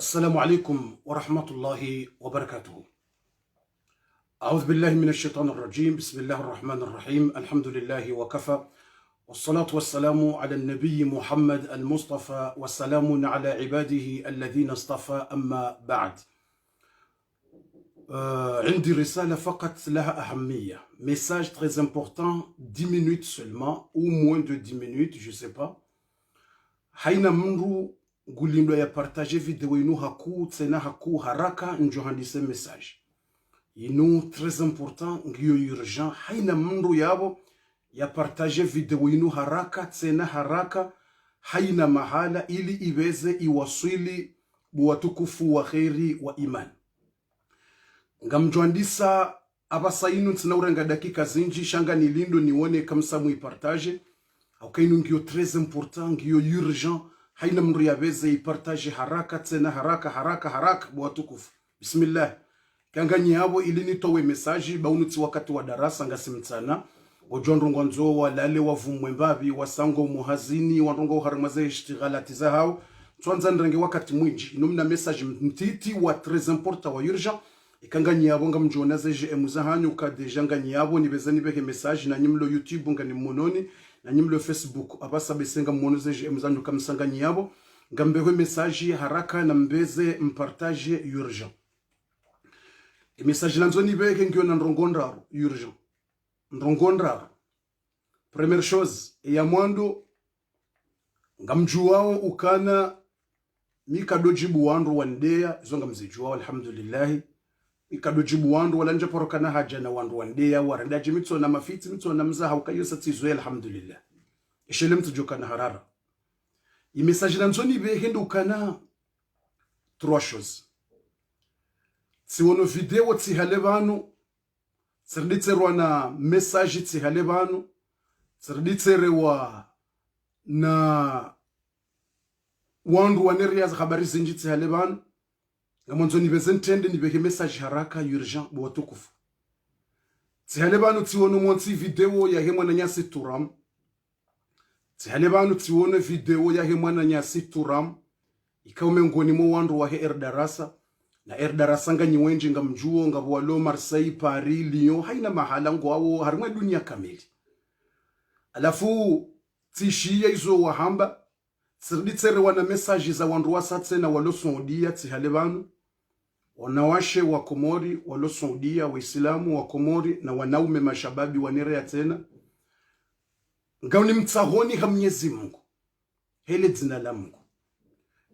السلام عليكم ورحمة الله وبركاته. أعوذ بالله من الشيطان الرجيم. بسم الله الرحمن الرحيم. الحمد لله وكفى، والصلاة والسلام على النبي محمد المصطفى، والسلام على عباده الذين اصطفى. أما بعد، عندي رسالة فقط لها أهمية. Message très important, 10 minutes seulement, ou moins de 10 minutes, je sais pas. Haina mndu gulindo ya partage video inu haku tsena haku haraka njo handise message inu très important ngiyo urgent. Haina mndu yabo ya partage video inu haraka tsena haraka, haina mahala ili iweze iwasili buwatukufu wa kheri wa imani. Ngamjwandisa abasa inu tsina urenga dakika zinji shanga nilindo nione kamsa muipartage au kainu ngiyo très important ngiyo urgent. Haina mndu yaweze ipartage haraka tena haraka bwatukufu. Bismillah. Kanganyi yabo ili nitowe message baunutsi wakati wa darasa ngasimtsana wajondrongo nzo walale wavumwe mbabi wasango muhazini wandrongo haramaze ishtighalati za hao twanza ndrenge wakati mwinji inumna message mtiti wa très important wa urgent. Ikanganyi yabo ngamjona zeje emuzahanyu ka deja nganyi yabo nibeza nibeke message na nyimlo YouTube ngani mononi na nyimlo Facebook abasa besenga mmonozeje emuzanyu kamsanganyi yabo ngambewe message haraka na mbeze mpartage urgent. Message nanzo nibeke ngyo na ndrongondraro urgent. Ndrongondraro première chose ya mwando ngamjuwao ukana mikadojibu wandu wandeya zonga mzijuwao alhamdulillah. Ikadojibu wandu walanja porokana haja na wandu wandeya warandaji mitso na mafiti mitso na mzaha ukayosa tizoe alhamdulillah. Ishele mtujoka na harara. Imesaji nanzoni behendo ukana trois choses. Tsiwono video tsihalebanu, tsirditserwa na message tsihalebanu, tsirditserewa na wandu waneria za habari zinji tsihalebanu. Ngamonzo nibezentende nibeke message haraka urgent bwatukufu. Tsihalebanu tsiwono monsi video ya hemwana nyasi turam. Tsihalebanu tsiwono video ya hemwana nyasi turam. Ikaume ngoni mo wandu wa he darasa. Na darasa nga nyiwenji nga mjuo nga walo Marseille, Paris, Lyon. Haina mahala ngwawo harimwe dunia kamili. Alafu tishia izo wahamba. Tsirditsere wana message za wandu wa satse na walo Saudia tsihalebanu. Wanawashe wa Komori, walo Saudia, Waislamu wa Komori na wanaume mashababi wanerea tena. Ngauni mtsahoni ha Mwenyezi Mungu. Hele dzina la Mungu.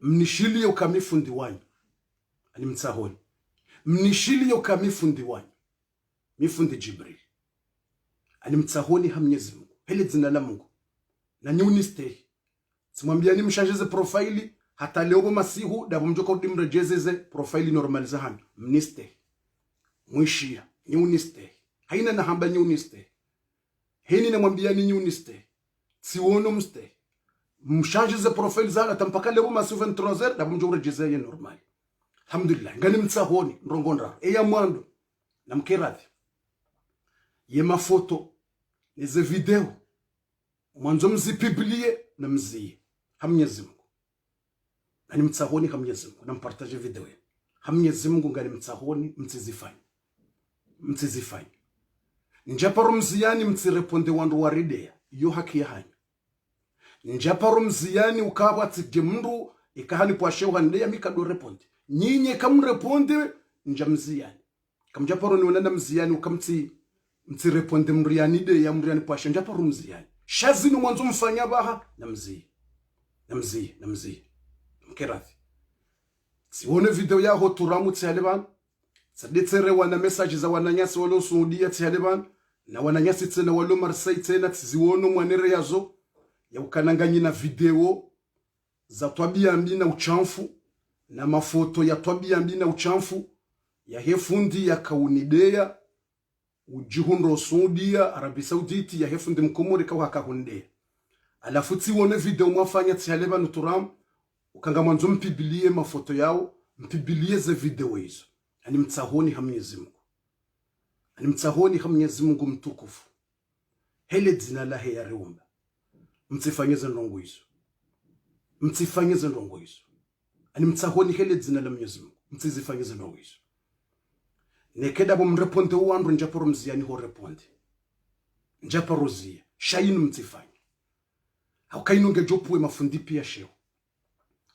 Mnishili yo kamifundi wanyu. Ani mtsahoni. Mnishili yo kamifundi wanyu. Mifundi Jibril. Ani mtsahoni ha Mwenyezi Mungu. Hele dzina la Mungu. Na nyuniste. Simwambiani mshanjeze profaili. Hata leo masihu dabo mjoko dimrejezeze profile normal zahan mniste mwishia nyuniste haina na hamba nyuniste heni na mwambia ni nyuniste siwono mste mshanjeze profile zahan tampaka leo masihu 23h dabo mjoko rejezeye normal. Alhamdulillah ngani mtsahoni ndrongondra eya mwando na mkerathi ye mafoto neze video mwanzo mzipiblie na mzie hamnyezi Ngani mtsahoni ha Mwenyezi Mungu na mpartage video yenu. Ha Mwenyezi Mungu ngani mtsahoni mtsizifanye. Njaparo mziyani mtsireponde wandu waridea. Iyo haki ya hanyu. Njaparo mziyani ukawa tsigye mndu ikahani kwa shewa ndeya mikado reponde. Nyinye kamreponde nja mziyani. Kamjaparo ni unanda mziyani mtsireponde mriani de ya mriani kwa shewa. Njaparo mziyani. Shazinu mwanzo mfanya baha na mziye. Mkerathi. Siwone video yaho turamu tsihalebanu. Saditsere wana message za wananyasi walo Saudia tsihalebanu. Na wananyasi tsena walo Marseille tsena tsiziwono mwanere yazo. Ya ukananganyi na video za twabia mbi na uchamfu. Na mafoto ya twabia mbi na uchamfu. Ya hefundi ya kaunidea. Ujihundo Saudia, Arabi Sauditi ya hefundi mkomori kawa kahundea. Alafu tsiwone video mwafanya tsihalebanu turamu. Ukanga mwanzo mpibilie mafoto yao, mpibilie ze video hizo. Ani mtsahoni ha Mwenyezi Mungu. Ani mtsahoni ha Mwenyezi Mungu mtukufu. Hele dzina la he ya reumba. Mtsifanyeze ndongo hizo. ani mtsahoni hele dzina la Mwenyezi Mungu mtizifanye zino hizo nekeda bo mreponde wandu njaporo mziani ho reponde njaporo zia shayinu mtifanye haukainunge jopuwe mafundi pia sheo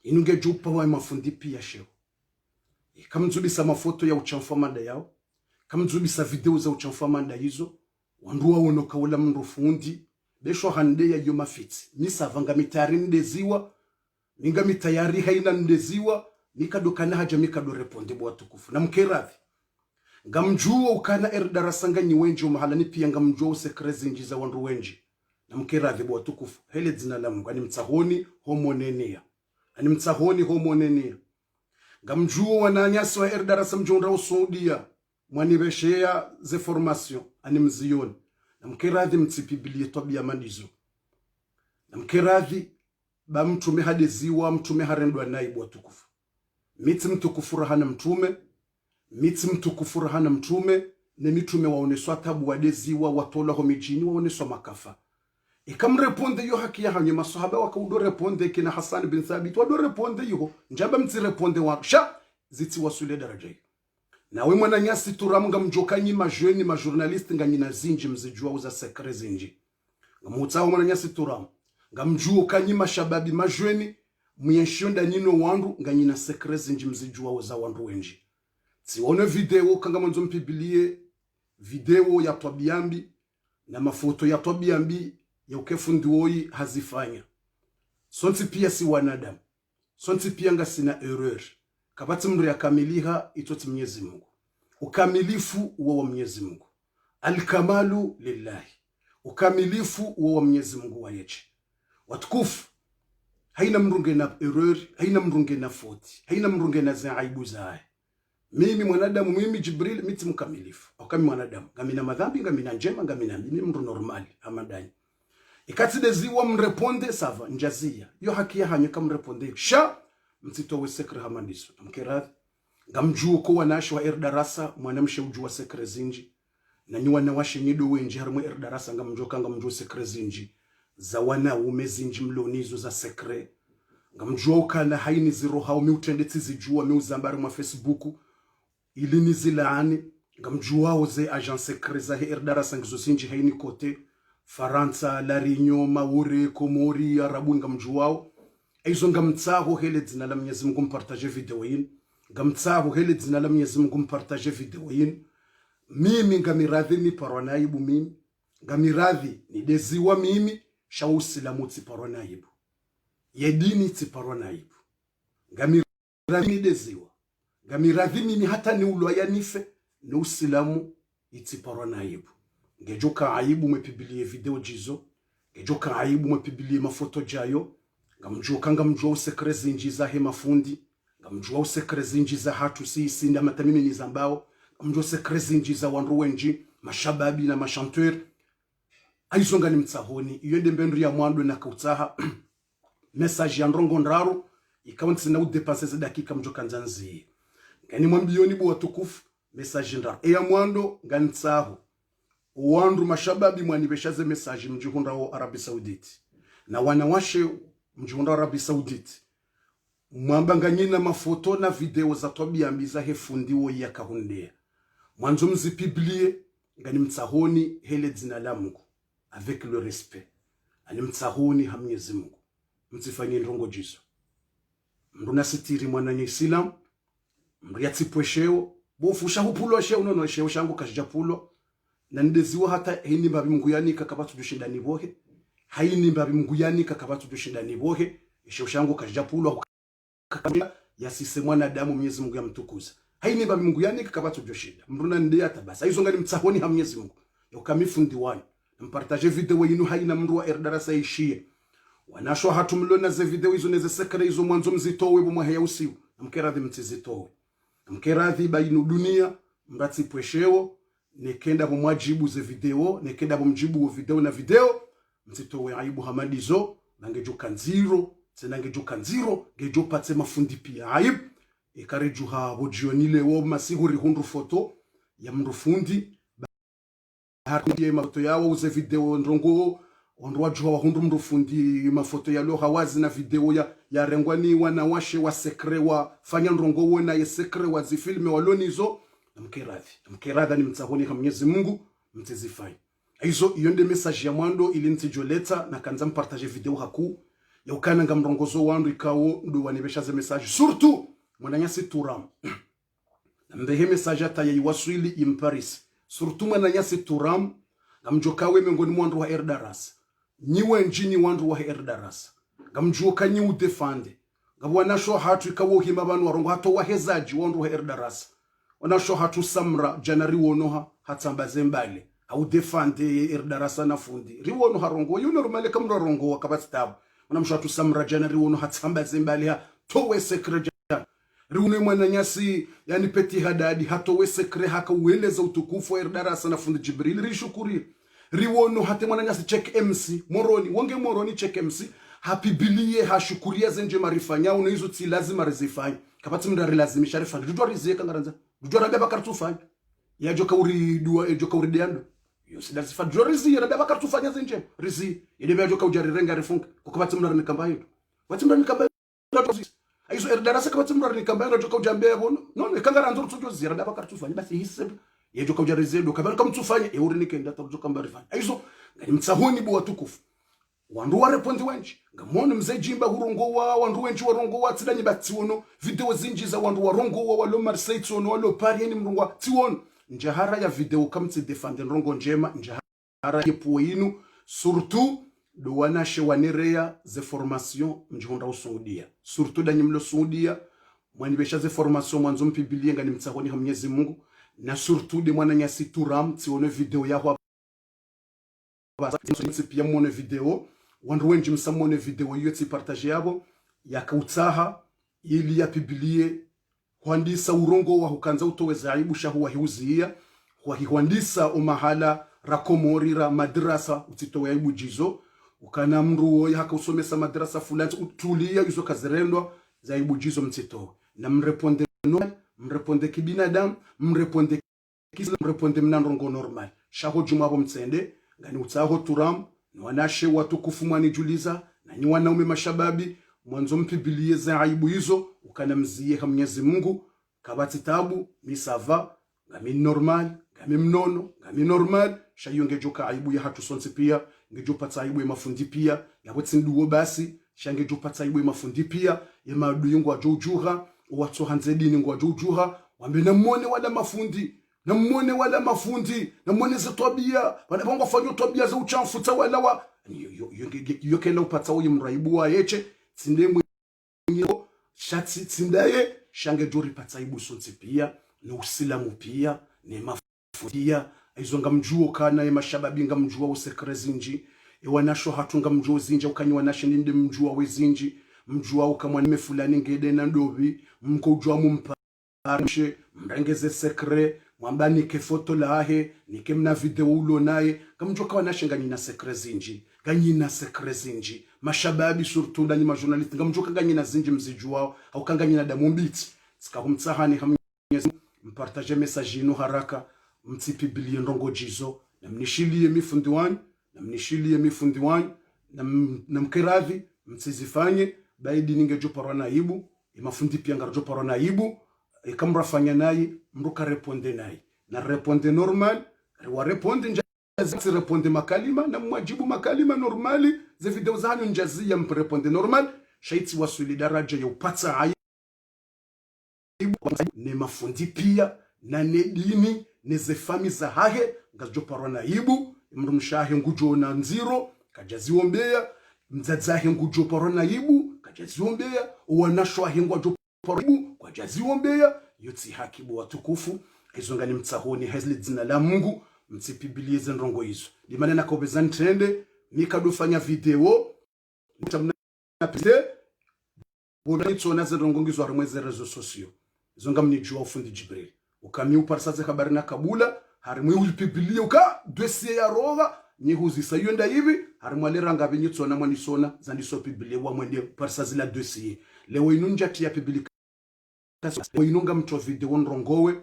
inunge jopuwe mafundi pia sheo kamzubisa mafoto ya uchamfa manda yao kamzubisa video za uchamfa manda hizo wandu waono kawala mndu fundi besho hande ya yoma fiti nisava ngamitari ndeziwa ninga mitayari haina ndeziwa mikadokana haja mikado reponde bwa tukufu na mkeradhi ngamjuo ukana darasanga nyiwenji mahala ni pia ngamjuo sekrezi njiza wandu wenji na mkeradhi bwa tukufu hele dzina la Mungu ani mtsahoni homonenia ani mtsahoni homonenia ngamjuo wananyasi wa darasa mjonda wa Saudia mwanibeshea ze formation ani mzioni na mkeradhi mtsipibilie tabia mandizo na mkeradhi ba mtume hadeziwa mtume harendwa naibu watukufu miti mtukufu rahana mtume miti mtukufu rahana mtume ne mitume waoneswa tabu wadeziwa watola ho mijini waoneswa makafa ikamreponde yo haki ya hanye masahaba wakaudo reponde kina Hassan bin Thabit wado reponde yo njaba mti reponde waksha ziti wasule daraja hiyo na we mwana nyasi turamunga mjokanyi majweni majournaliste nganyina zinji mzijua uza sekre zinji ngamutsawo mwana nyasi turamu ngamjuo kanyi mashababi majweni muyeshonda nino wandu nganyina sekre zinji mzijua uza wandu wenji sione video kanga mwanzo mpibilie video ya Twabiambi na mafoto ya Twabiambi ya ukefundi woi hazifanya sonti pia si wanadamu sonti pia nga sina erreur kabati mndu ya kamiliha itoti Mwenyezi Mungu ukamilifu wa Mwenyezi Mungu alkamalu lillahi ukamilifu wa Mwenyezi Mungu wa yeche watukufu haina mrunge na erreur haina mrunge na foti haina mrunge na zaibu zae mimi mwanadamu mimi Jibril miti mkamilifu au kama mwanadamu ngamina madhambi ngamina njema ngamina mimi mru normali amadani ikatide ziwa mreponde sava njazia yo haki ya hanyo kama mreponde sha mtitowe sekre hamandiso mkeradhi ngamjuo ko wanashi wa darasa mwanamshe ujua sekre zinji na nyuwa na washe nyido wenji harimo darasa ngamjuo ngamjuo sekre zinji za wana ume zinji mlonizo za sekre ngamjuo kana haini ziro hao miutendeti zijua miuzambari mwa Facebook ili nizilaani ngamjuo oze agent sekre za darasa ngizo zinji haini kote Faransa, La Réunion, Maori, Komori, Arabu ngamjuo aizo ngamtsaho hele dzina la Mwenyezi Mungu mpartage video yin ngamtsaho hele dzina la Mwenyezi Mungu mpartage video yin mimi ngamiradhi ni paronaibu mimi ngamiradhi ni deziwa mimi shausilamu tsiparonaibu yedini tsiparonaibu ngamiradhi ni deziwa ngamiradhi mimi hata ni ulwa yanife ni usilamu itiparonaibu ngejoka aibu mwepibilie video jizo ngejoka aibu mwepibilie mafoto jayo ngamjuo sekre zinji za hema fundi ngamjuo sekre zinji za hatu si nda matamimi ni zambao ngamjuo sekre zinji za wandu wenji mashababi na machanteur aizonga ni mtsahoni yende mbendu ya mwando na kautaha message ya ndrongo ndaru ikaunti na udepanse za dakika mjoka nzanzi ngani mwambioni bu watukufu message ndaru ya mwando ngantsaho wandu mashababi mwanibeshaze message mjihunda wa Arabi Saudite na wanawashe mjihunda wa Arabi Saudite mwambanganyina mafoto na video za Twabiambi za hefundi wo ya kahundea mwanzo mzipiblie ngani mtsahoni hele dzina la Mungu avec le respect ani mtsahoni ha Mwenyezi Mungu mtsifanye ndongo jizo mruna sitiri mwana ni Islam mriatipwesheo bofusha hupulo sheo nono sheo shangu kashijapulo na ndeziwa hata hini mbabi mguyani kakabatu dushindani bohe haini mbabi mguyani kakabatu dushindani bohe sheo shangu kashijapulo yasise mwana damu Mwenyezi Mungu yamtukuza haini mbabi mguyani kakabatu dushinda mruna ndia tabasa hizo ngani mtsahoni ha Mwenyezi Mungu yokamifundi wani mpartage video yinu haina mru wa darasa ishie wanashwa hatumlona ze video hizo neze sekre hizo mwanzo mzitowe bo mwahe usiu mkeradhi mtizitowe mkeradhi bainu dunia mbatsi pwesheo nekenda bo mwajibu ze video nekenda bo mjibu wa video na video mtitowe aibu hamadizo nangejuka nziro senangejuka nziro gejo patse mafundi pia aib ikarejuha bojionile wo masiguri hundu foto ya mrufundi hakuye mafoto yao uze video ndrongo wandu wajua wahundu mrufundi mafoto ya loha wazi na video ya rengwani wanawashe wa sekre wa fanya nrongo wona ya sekre wa zifilme walonizo na mkeradha ni mtahoni kwa Mwenyezi Mungu mtezifai. Hizo iyonde message ya mwando ili ntijoleta na kanza mpartage video haku ya ukana nga mrongozo wandu ikawo ndo wanibesha ze message surtout mwananyasi turam na mbehe message ata ya iwaswili in Paris surtout mwananyasi turam na mjokawe miongoni mwandu wa Erdaras nyiwe njini wandu wa Erdaras ngamjuka nyi udefande ngabwanasho hatu ikawo hima banu warongo hato wahezaji wandu wa Erdaras wanasho hatu samra janari wonoha hatambaze mbale au defande Erdarasa na fundi riwono harongo yuno rumale kamro rongo wakabastabu wanamsho hatu samra janari wono hatambaze mbale ha towe sekre jan riwono mwananyasi yani peti hadadi hatowe sekre haka ueleza utukufu wa Erdarasa na fundi Jibril rishukuri riwono hate mwananyasi check MC moroni wonge moroni check MC hapibilie hashukuria zenje marifanya uno hizo ti lazima rezifanya kapati mndari lazimisha rifanya dudwa rizeka ngaranza dudwa rabeba kartufanya ya joka uri dua joka uri diando yo sidazifa dudwa rizi ya rabeba kartufanya zenje rizi ya joka ujari renga rifunga kukapati mndari nikamba hiyo wati mndari nikamba hizo Erdarasa kapati mndari nikamba hiyo joka ujambea bono no nikangara nzuru tujo zira rabeba kartufanya basi hisi ya joka ujari zedo kabali kamtufanya ya uri nikenda joka mbari fanya hizo ngani mtsahoni bwa tukufu wandu warepondi wenji ngamone mzee jimba hurongo wa wandu wenji warongo wa tidanyi batiwono video zinji za wandu warongo wa walo Marseille tsono walo Paris ni mrungwa tiwono njahara ya video kamti defende rongo njema njahara yepo inu surtout do wanashe wanerea ze formation mjihonda usaudia surtout danyi mlo Saudia mwanibesha ze formation mwanzo mpibilie ngani mtsahoni ha Mwenyezi Mungu na surtout de mwana nyasi turam tiwono video ya hwa pia mwone video wandu wenji msamone video yote partage yabo yakautaha ili ya pibilie huandisa urongo wa hukanza utoweza aibu shahu wa hiuzia huandisa umahala rakomori ra madrasa utitowe aibu jizo ukana mruo ya haka usomesa madrasa fulani utulia yuzo kazerendwa za aibu jizo mtito na mreponde kibinadamu mreponde mnandrongo normal shahu jumabo mtsende ngani utaho turam wanashe watukufu mwanijuliza na nyi wanaume mashababi mwanzo mpibilie za aibu hizo ukana mzie ha Mwenyezi Mungu kabati tabu misava ngami normal ngami mnono ngami normal shayonge joka aibu ya hatu sonse pia ngejopata aibu ya mafundi pia yabotsi nduwo basi shange jopata aibu ya mafundi pia ya maadu yungu wa jojuha watu hanzedini ngwa jojuha wambe na mwone wala mafundi na mwone za tabia wanapanga fanya tabia za uchafu tawala yokela upata uyi mraibu wa yeche tsinde mwenyo shati tsindaye shange jori pata ibu sonse pia na usilamu pia ne mafudia aizo ngamjuo kana ya mashababi ngamjua usekre zinji wanasho hatunga mjuo zinji ukanyi wanashe ninde mjua wezinji mjua ukamwanime fulani ngede na ndobi mkojua mumparishe mrengeze sekre mwamba nike foto lahe nike mna video ulo naye kamjoka wanashe nganyina sekre zinji ganyina sekre zinji mashababi surtout ndani majournalist ngamjoka ganyina zinji mzijuao au kanganyina damu mbiti sikahumtsahani hamnyezi mpartage message ino haraka mtsipibilie ndongo jizo na mnishilie mifundi wani na mkeravi mtsizifanye baidi ningejo parwana ibu imafundi pia ngarjo parwana ibu ikamrafanya naye mruka reponde naye na reponde normal wa reponde njazi reponde makalima na mwajibu makalima normali ze video zanyu njazia mreponde normal shaiti wasuli daraja ya upata aibu ne mafundi pia na ne dini ne ze fami za hahe ngajo parwana ibu mrumshahe ngujo na nziro kajaziombea mzazahe ngujo parwana ibu kajaziombea wanashwa hengwa jo poribu kwa jaziombea yotsi hakibu watukufu hizo ngani mtsahoni hazli dzina la Mungu mtsipibilize ndongo hizo limana na kobezani trende nikadufanya video mtamna pite bonitsona zendongo ngizo harimweze rezo sosio hizo ngamni jua ufundi Jibril ukami uparsaze habari na kabula harimwe ulipibilie uka dossier ya roga nyihuzi sayonda hivi harimwalera ngabe nyitsona mwanisona zandiso pibilie wa mwende parsaze la dossier lewe inunja tia pibilika inunga mtu video nrongowe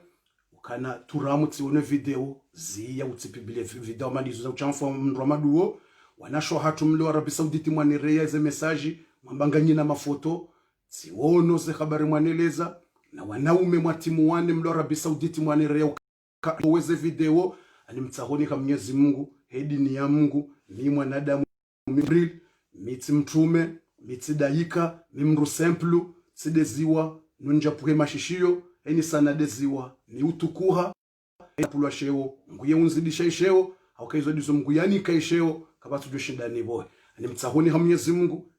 ukana turamu tsione video ziya utsipibilie video madizo za uchanfo mramaduo wanasho hatu mlo Arabi Sauditi mwanirea ze mesaji mwambanganyi na mafoto siwono ze habari mwaneleza na wanaume mwatimu wane mlo Arabi Sauditi mwanirea ukaweze video alimtsahoni kwa Mwenyezi Mungu hedi ni ya Mungu mi mwanadamu mibril miti mtume miti daika mimru semplu sideziwa nunja puhe mashishio eni sana deziwa ni utukuha pulwa sheo nguye unzidisha isheo haukaizwa dizo mguyani kaisheo kabatu joshindani boy ani mtsahoni ha Mwenyezi Mungu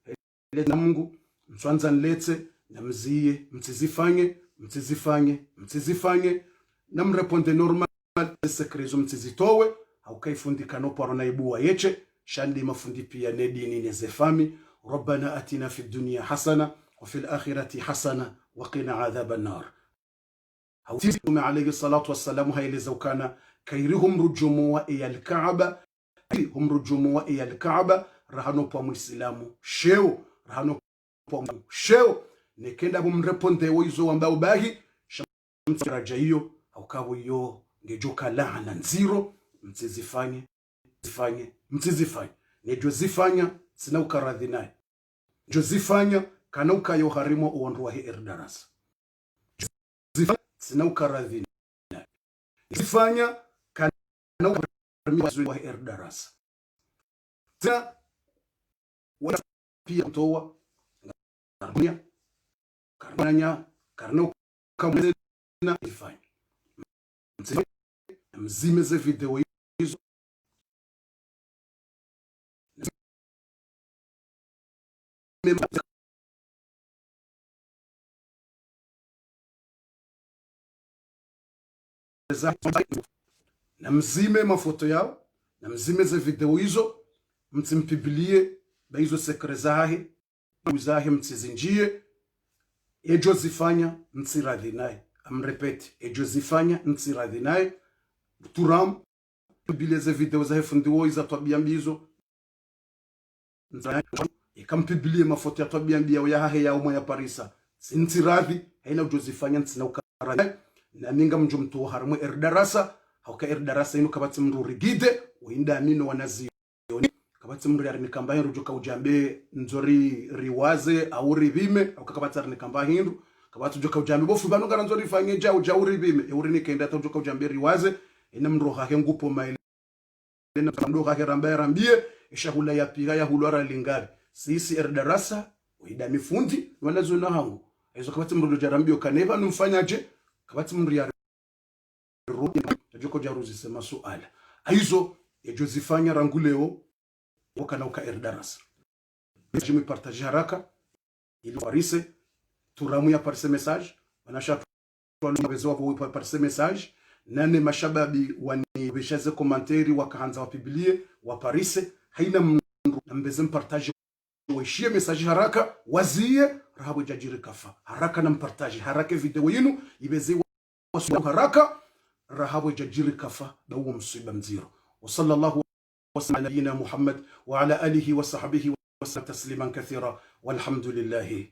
na Mungu mswanza nlete na mziye mtizifanye na mreponde normal sekrezo mtizitowe haukaifundika no parona ibuwa yeche shandi mafundi pia nedini nezefami ربنا أتنا في الدنيا حسنة وفي الآخرة حسنة وقنا عذاب النار هوتيهم عليه الصلاة والسلام هاي لزوكانا كيرهم رجموا إيا الكعبة هم رجموا إيا الكعبة رهانو بامو السلام شيو رهانو بامو شيو نكenda bumreponde wizo wambao bahi shamtiraja hiyo au kawo hiyo ngejoka laana nziro mtizifanye nejo zifanya sina ukaradhi naye jozifanya kana ukayo harimo uwandu wa Erdarasa sina ukaradhi naye zifanya kana ukayo wa Erdarasa tena wala pia kutoa karanya karno kama na ifanye mzime ze video hizo na mzime mafoto yao na mzime ze video hizo mtimpibilie ba hizo sekre zahe mtizinjie ejo zifanya mtsiradhi naye amrepeti ejo zifanya mtsiradhi naye turam bile ze video zahe fundiwo iza tabia mbizo ikampibilie mafoto ya tabia mbia ya hahe ya umo ya Parisa sintiradhi haina ujozifanya ntsina ukara na minga mjumtu haramu Erdarasa hauka Erdarasa inu kabati mru rigide uinda amino wanazioni kabati mru ya rinikambahi rujuka ujambe nzori riwaze au ribime hauka kabati rinikambahi hindu kabati ujuka ujambe bofu banu gara nzori fanyeja ujau ribime euri nikenda hata ujuka ujambe riwaze ina mru hahe ngupo maile ina mru hahe rambaye rambie isha hula ya piga ya hulwara lingari sisi Erdarasa uida mifundi wanazo na hangu hizo kabati mru jarambio kaneva numfanyaje kabati mru ya rudi tajoko jaruzi sema suala hizo ejo zifanya ranguleo wakana uka Erdarasa jimi partage haraka ili warise turamu ya parse message wanasha tuwezo wapo parse message nane mashababi wani beshaze komanteri wakaanza wapibilie waparise haina mndu mbeze mpartage waishie message haraka wazie rahabu jajiri kafa haraka na mpartage haraka video yinu ibeze wasu haraka rahabu jajiri kafa dawo msiba mziro wa sallallahu وسلم نبينا محمد وعلى آله وصحبه وسلم تسليما كثيرا والحمد لله